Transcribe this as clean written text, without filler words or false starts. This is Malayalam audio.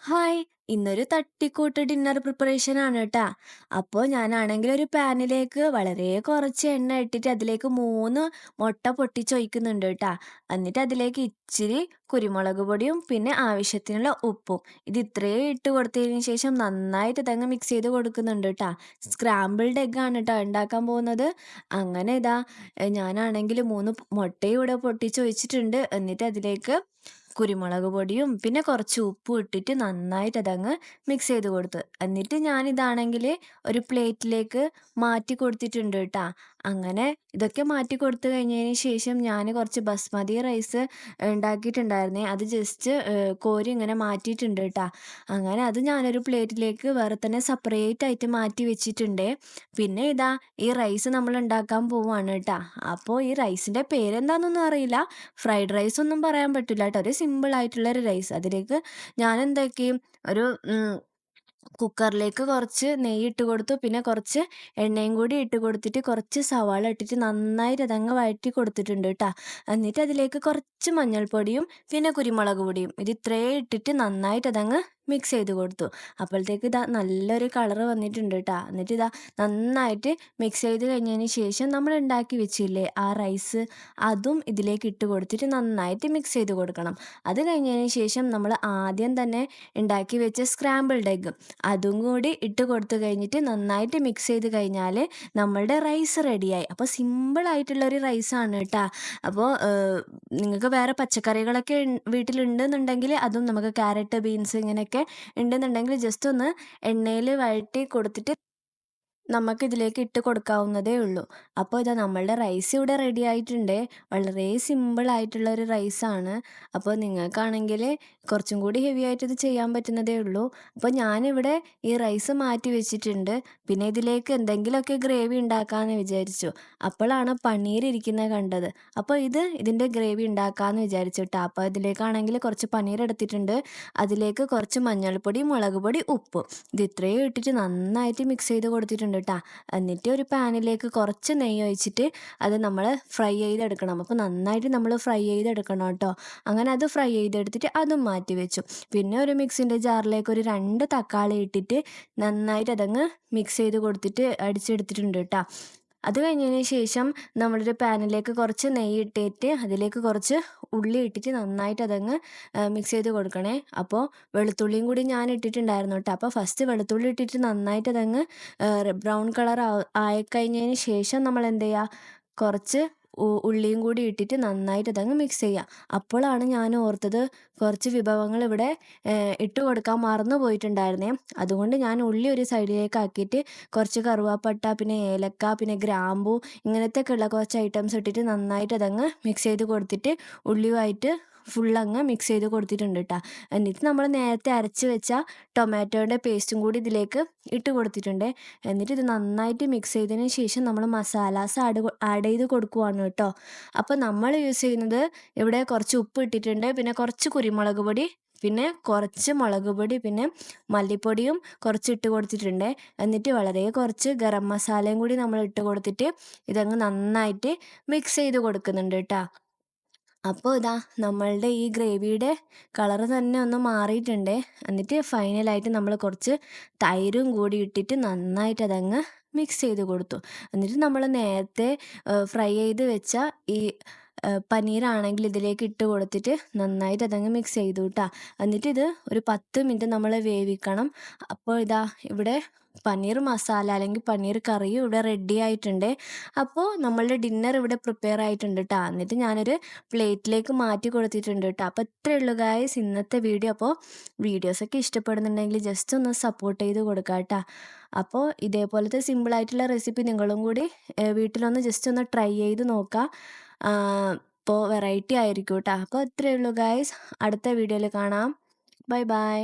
ഹായ്! ഇന്നൊരു തട്ടിക്കൂട്ട് ഡിന്നർ പ്രിപ്പറേഷൻ ആണ് ട്ടാ. അപ്പൊ ഞാനാണെങ്കിൽ ഒരു പാനിലേക്ക് വളരെ കുറച്ച് എണ്ണ ഇട്ടിട്ട് അതിലേക്ക് 3 മുട്ട പൊട്ടിച്ചൊഴിക്കുന്നുണ്ട് ട്ടാ. എന്നിട്ട് അതിലേക്ക് ഇച്ചിരി കുരുമുളക് പൊടിയും പിന്നെ ആവശ്യത്തിനുള്ള ഉപ്പും. ഇത് ഇത്രയും ഇട്ട് കൊടുത്തതിന് ശേഷം നന്നായിട്ട് ഇതങ്ങ് മിക്സ് ചെയ്ത് കൊടുക്കുന്നുണ്ട് ട്ടാ. സ്ക്രാമ്പിൾഡ് എഗ് ആണ് ട്ടാ ഉണ്ടാക്കാൻ പോകുന്നത്. അങ്ങനെ ഇതാ ഞാനാണെങ്കിൽ 3 മുട്ടയും ഇവിടെ പൊട്ടിച്ചൊഴിച്ചിട്ടുണ്ട്. എന്നിട്ട് അതിലേക്ക് കുരുമുളക് പൊടിയും പിന്നെ കുറച്ച് ഉപ്പും ഇട്ടിട്ട് നന്നായിട്ട് അതങ്ങ് മിക്സ് ചെയ്ത് കൊടുത്തു. എന്നിട്ട് ഞാനിതാണെങ്കിൽ ഒരു പ്ലേറ്റിലേക്ക് മാറ്റി കൊടുത്തിട്ടുണ്ട് ട്ടാ. അങ്ങനെ ഇതൊക്കെ മാറ്റി കൊടുത്തു കഴിഞ്ഞതിന് ശേഷം ഞാൻ കുറച്ച് ബസ്മതി റൈസ് ഉണ്ടാക്കിയിട്ടുണ്ടായിരുന്നേ. അത് ജസ്റ്റ് കോരി ഇങ്ങനെ മാറ്റിയിട്ടുണ്ട് ട്ടാ. അങ്ങനെ അത് ഞാനൊരു പ്ലേറ്റിലേക്ക് വേറെ തന്നെ സെപ്പറേറ്റ് ആയിട്ട് മാറ്റി വെച്ചിട്ടുണ്ടേ. പിന്നെ ഇതാ ഈ റൈസ് നമ്മൾ ഉണ്ടാക്കാൻ പോവാണ് ട്ടാ. അപ്പോൾ ഈ റൈസിൻ്റെ പേരെന്താണെന്നൊന്നും അറിയില്ല. ഫ്രൈഡ് റൈസ് ഒന്നും പറയാൻ പറ്റില്ല കേട്ടോ. ഒരു സിമ്പിൾ ആയിട്ടുള്ളൊരു റൈസ്. അതിലേക്ക് ഞാൻ എന്താക്കി ഒരു കുക്കറിലേക്ക് കുറച്ച് നെയ്യ് ഇട്ട് കൊടുത്തു. പിന്നെ കുറച്ച് എണ്ണയും കൂടി ഇട്ട് കൊടുത്തിട്ട് കുറച്ച് സവാള ഇട്ടിട്ട് നന്നായിട്ട് അതങ്ങ് വഴറ്റി കൊടുത്തിട്ടുണ്ട് കേട്ടോ. എന്നിട്ട് അതിലേക്ക് കുറച്ച് മഞ്ഞൾപ്പൊടിയും പിന്നെ കുരുമുളക് പൊടിയും ഇത് ഇത്രയും ഇട്ടിട്ട് നന്നായിട്ട് അതങ്ങ് മിക്സ് ചെയ്ത് കൊടുത്തു. അപ്പോഴത്തേക്ക് ഇതാ നല്ലൊരു കളറ് വന്നിട്ടുണ്ട് കേട്ടോ. എന്നിട്ട് ഇതാ നന്നായിട്ട് മിക്സ് ചെയ്ത് കഴിഞ്ഞതിന് ശേഷം നമ്മൾ ഉണ്ടാക്കി വെച്ചില്ലേ ആ റൈസ്, അതും ഇതിലേക്ക് ഇട്ട് കൊടുത്തിട്ട് നന്നായിട്ട് മിക്സ് ചെയ്ത് കൊടുക്കണം. അത് കഴിഞ്ഞതിന് ശേഷം നമ്മൾ ആദ്യം തന്നെ ഉണ്ടാക്കി വെച്ച സ്ക്രാമ്പിൾഡ് എഗ് അതും കൂടി ഇട്ട് കൊടുത്തു കഴിഞ്ഞിട്ട് നന്നായിട്ട് മിക്സ് ചെയ്ത് കഴിഞ്ഞാൽ നമ്മളുടെ റൈസ് റെഡിയായി. അപ്പോൾ സിമ്പിളായിട്ടുള്ളൊരു റൈസാണ് കേട്ടോ. അപ്പോൾ നിങ്ങൾക്ക് വേറെ പച്ചക്കറികളൊക്കെ വീട്ടിലുണ്ടെന്നുണ്ടെങ്കിൽ അതും നമുക്ക് ക്യാരറ്റ്, ബീൻസ് ഇങ്ങനെയൊക്കെ ഉണ്ടെന്നുണ്ടെങ്കിൽ ജസ്റ്റ് ഒന്ന് എണ്ണയിൽ വഴറ്റി കൊടുത്തിട്ട് നമുക്കിതിലേക്ക് ഇട്ട് കൊടുക്കാവുന്നതേ ഉള്ളൂ. അപ്പോൾ ഇതാ നമ്മളുടെ റൈസ് ഇവിടെ റെഡി ആയിട്ടുണ്ട്. വളരെ സിമ്പിളായിട്ടുള്ള ഒരു റൈസാണ്. അപ്പോൾ നിങ്ങൾക്കാണെങ്കിൽ കുറച്ചും കൂടി ഹെവി ആയിട്ട് ഇത് ചെയ്യാൻ പറ്റുന്നതേ ഉള്ളൂ. അപ്പോൾ ഞാനിവിടെ ഈ റൈസ് മാറ്റി വെച്ചിട്ടുണ്ട്. പിന്നെ ഇതിലേക്ക് എന്തെങ്കിലുമൊക്കെ ഗ്രേവി ഉണ്ടാക്കാമെന്ന് വിചാരിച്ചു. അപ്പോഴാണ് പനീർ ഇരിക്കുന്നത് കണ്ടത്. അപ്പോൾ ഇതിൻ്റെ ഗ്രേവി ഉണ്ടാക്കാമെന്ന് വിചാരിച്ചു ട്ടോ. അപ്പോൾ ഇതിലേക്കാണെങ്കിൽ കുറച്ച് പനീർ എടുത്തിട്ടുണ്ട്. അതിലേക്ക് കുറച്ച് മഞ്ഞൾപ്പൊടി, മുളക് പൊടി, ഉപ്പ് ഇത് ഇത്രയും ഇട്ടിട്ട് നന്നായിട്ട് മിക്സ് ചെയ്ത് കൊടുത്തിട്ടുണ്ട് ട്ടാ. എന്നിട്ട് ഒരു പാനിലേക്ക് കുറച്ച് നെയ്യ് ഒഴിച്ചിട്ട് അത് നമ്മൾ ഫ്രൈ ചെയ്തെടുക്കണം. അപ്പോൾ നന്നായിട്ട് നമ്മൾ ഫ്രൈ ചെയ്തെടുക്കണം കേട്ടോ. അങ്ങനെ അത് ഫ്രൈ ചെയ്തെടുത്തിട്ട് അതും മാറ്റി വെച്ചു. പിന്നെ ഒരു മിക്സിൻ്റെ ജാറിലേക്ക് ഒരു 2 തക്കാളി ഇട്ടിട്ട് നന്നായിട്ട് അതങ്ങ് മിക്സ് ചെയ്ത് കൊടുത്തിട്ട് അടിച്ചെടുത്തിട്ടുണ്ട് ട്ടാ. അത് കഴിഞ്ഞതിന് ശേഷം നമ്മളൊരു പാനിലേക്ക് കുറച്ച് നെയ്യ് ഇട്ടിട്ട് അതിലേക്ക് കുറച്ച് ഉള്ളി ഇട്ടിട്ട് നന്നായിട്ട് അതങ്ങ് മിക്സ് ചെയ്ത് കൊടുക്കണേ. അപ്പോൾ വെളുത്തുള്ളിയും കൂടി ഞാൻ ഇട്ടിട്ടുണ്ടായിരുന്നു കേട്ടോ. അപ്പോൾ ഫസ്റ്റ് വെളുത്തുള്ളി ഇട്ടിട്ട് നന്നായിട്ട് അതങ്ങ് ബ്രൗൺ കളർ ആയിക്കഴിഞ്ഞതിന് ശേഷം നമ്മൾ എന്ത് ചെയ്യുക, കുറച്ച് ഉള്ളിയും കൂടി ഇട്ടിട്ട് നന്നായിട്ട് അതങ്ങ് മിക്സ് ചെയ്യുക. അപ്പോഴാണ് ഞാൻ ഓർത്തത് കുറച്ച് വിഭവങ്ങൾ ഇവിടെ ഇട്ട് കൊടുക്കാൻ മറന്നു പോയിട്ടുണ്ടായിരുന്നേ. അതുകൊണ്ട് ഞാൻ ഉള്ളി ഒരു സൈഡിലേക്ക് ആക്കിയിട്ട് കുറച്ച് കറുവാപ്പട്ട, പിന്നെ ഏലക്ക, പിന്നെ ഗ്രാമ്പൂ ഇങ്ങനത്തെയൊക്കെയുള്ള കുറച്ച് ഐറ്റംസ് ഇട്ടിട്ട് നന്നായിട്ട് അതങ്ങ് മിക്സ് ചെയ്ത് കൊടുത്തിട്ട് ഉള്ളിയുമായിട്ട് ഫുള്ളങ്ങ് മിക്സ് ചെയ്ത് കൊടുത്തിട്ടുണ്ട് കേട്ടോ. എന്നിട്ട് നമ്മൾ നേരത്തെ അരച്ച് വെച്ച ടൊമാറ്റോയുടെ പേസ്റ്റും കൂടി ഇതിലേക്ക് ഇട്ട് കൊടുത്തിട്ടുണ്ട്. എന്നിട്ട് ഇത് നന്നായിട്ട് മിക്സ് ചെയ്തതിന് ശേഷം നമ്മൾ മസാലാസ് ആഡ് ചെയ്ത് കൊടുക്കുവാണ് കേട്ടോ. അപ്പോൾ നമ്മൾ യൂസ് ചെയ്യുന്നത് ഇവിടെ കുറച്ച് ഉപ്പ് ഇട്ടിട്ടുണ്ട്, പിന്നെ കുറച്ച് കുരുമുളക് പൊടി, പിന്നെ കുറച്ച് മുളക് പൊടി, പിന്നെ മല്ലിപ്പൊടിയും കുറച്ച് ഇട്ട് കൊടുത്തിട്ടുണ്ട്. എന്നിട്ട് വളരെ കുറച്ച് ഗരം മസാലയും കൂടി നമ്മൾ ഇട്ട് കൊടുത്തിട്ട് ഇതങ്ങ് നന്നായിട്ട് മിക്സ് ചെയ്ത് കൊടുക്കുന്നുണ്ട് കേട്ടോ. അപ്പോൾ ഇതാ നമ്മളുടെ ഈ ഗ്രേവിയുടെ കളറ് തന്നെ ഒന്ന് മാറിയിട്ടുണ്ട്. എന്നിട്ട് ഫൈനലായിട്ട് നമ്മൾ കുറച്ച് തൈരും കൂടി ഇട്ടിട്ട് നന്നായിട്ട് അതങ്ങ് മിക്സ് ചെയ്ത് കൊടുത്തു. എന്നിട്ട് നമ്മൾ നേരത്തെ ഫ്രൈ ചെയ്ത് വെച്ച ഈ പനീറാണെങ്കിൽ ഇതിലേക്ക് ഇട്ട് കൊടുത്തിട്ട് നന്നായിട്ട് അതങ്ങ് മിക്സ് ചെയ്തു കേട്ടോ. എന്നിട്ട് ഇത് ഒരു 10 മിനിറ്റ് നമ്മൾ വേവിക്കണം. അപ്പോൾ ഇതാ ഇവിടെ പനീർ മസാല അല്ലെങ്കിൽ പനീർ കറിയും ഇവിടെ റെഡി ആയിട്ടുണ്ട്. അപ്പോൾ നമ്മളുടെ ഡിന്നർ ഇവിടെ പ്രിപ്പയർ ആയിട്ടുണ്ട് കേട്ടോ. എന്നിട്ട് ഞാനൊരു പ്ലേറ്റിലേക്ക് മാറ്റി കൊടുത്തിട്ടുണ്ട് കേട്ടോ. അപ്പോൾ ഇത്രയേ ഉള്ളൂ ഗായ്സ് ഇന്നത്തെ വീഡിയോ. അപ്പോൾ വീഡിയോസൊക്കെ ഇഷ്ടപ്പെടുന്നുണ്ടെങ്കിൽ ജസ്റ്റ് ഒന്ന് സപ്പോർട്ട് ചെയ്ത് കൊടുക്കുക കേട്ടോ. അപ്പോൾ ഇതേപോലത്തെ സിമ്പിളായിട്ടുള്ള റെസിപ്പി നിങ്ങളും കൂടി വീട്ടിലൊന്ന് ജസ്റ്റ് ഒന്ന് ട്രൈ ചെയ്ത് നോക്കുക. അപ്പോൾ വെറൈറ്റി ആയിരിക്കും കേട്ടോ. അപ്പോൾ ഇത്രയേ ഉള്ളൂ ഗായ്സ്. അടുത്ത വീഡിയോയിൽ കാണാം. Bye bye.